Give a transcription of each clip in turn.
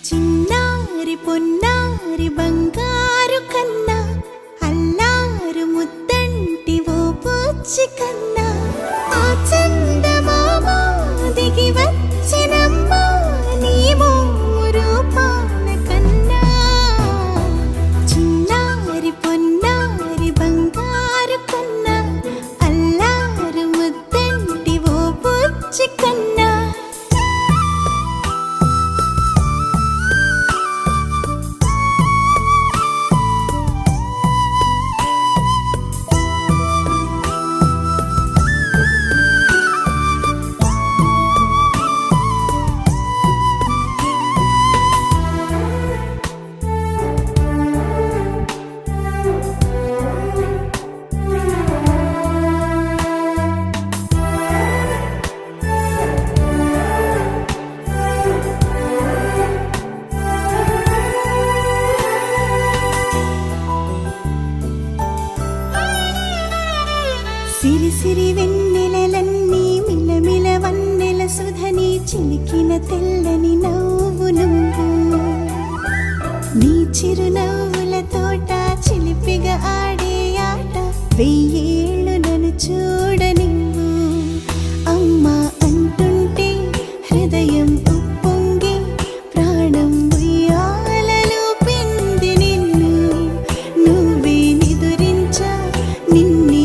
చిన్నారి పొన్నారి బంగారు కన్నా అల్లారు ముద్దంటి ఓ పుచ్చి కన్నా ఆ చందమామ దిగి వచ్చినమ్మా నీ రూపాల కన్నా చిన్నారి పొన్నారి బంగారు కన్నా అల్లారు ముద్దంటి ఓ పుచ్చి కన్నా సిరి సిరి వెన్నెలలన్నీ మిలమిల వన్నెల సుధని చిలికిన తెల్లని నవ్వు నువ్వు నీ చిరునవ్వుల తోట చిలిపిగా ఆడే ఆట వెయ్యేళ్ళు నన్ను చూడ నువ్వు అమ్మా అంటుంటే హృదయం ఉప్పొంగి ప్రాణం ఉయ్యాలలో పిండి నిన్ను నువ్వే నిదురించా నిన్నే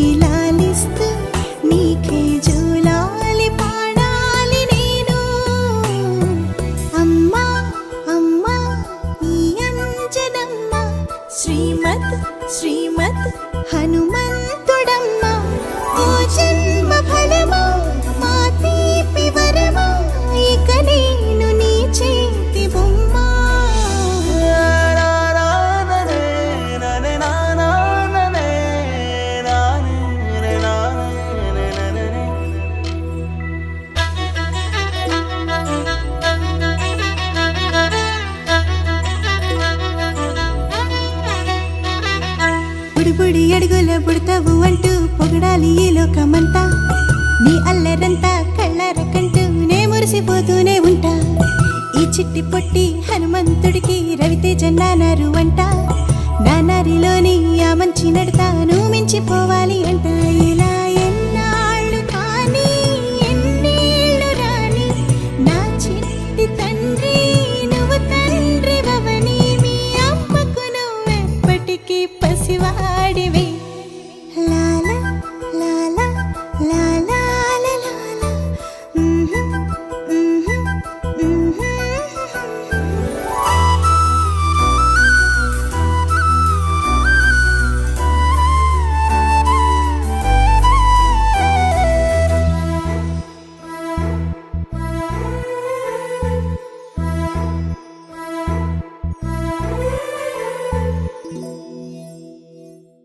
నీకే జోలాలి పాడాలి నేను అమ్మా అమ్మా ఈ అంజనమ్మ శ్రీమత్ శ్రీమత్ హనుమంతుడమ్మ ఓ జన్మ ఫలమా మా తీపి వరమా ఇక నేను నీ చేతి బొమ్మ బుడి అడుగుల బుడతావు అంటూ పొగడాలి ఈ లోకమంతా నీ అల్లరంతా కళ్ళారకంటూ నే మురిసిపోతూనే ఉంటా ఈ చిట్టి పొట్టి హనుమంతుడికి రవితేజ నానారు అంట నానారిలోని ఆ మంచి నడత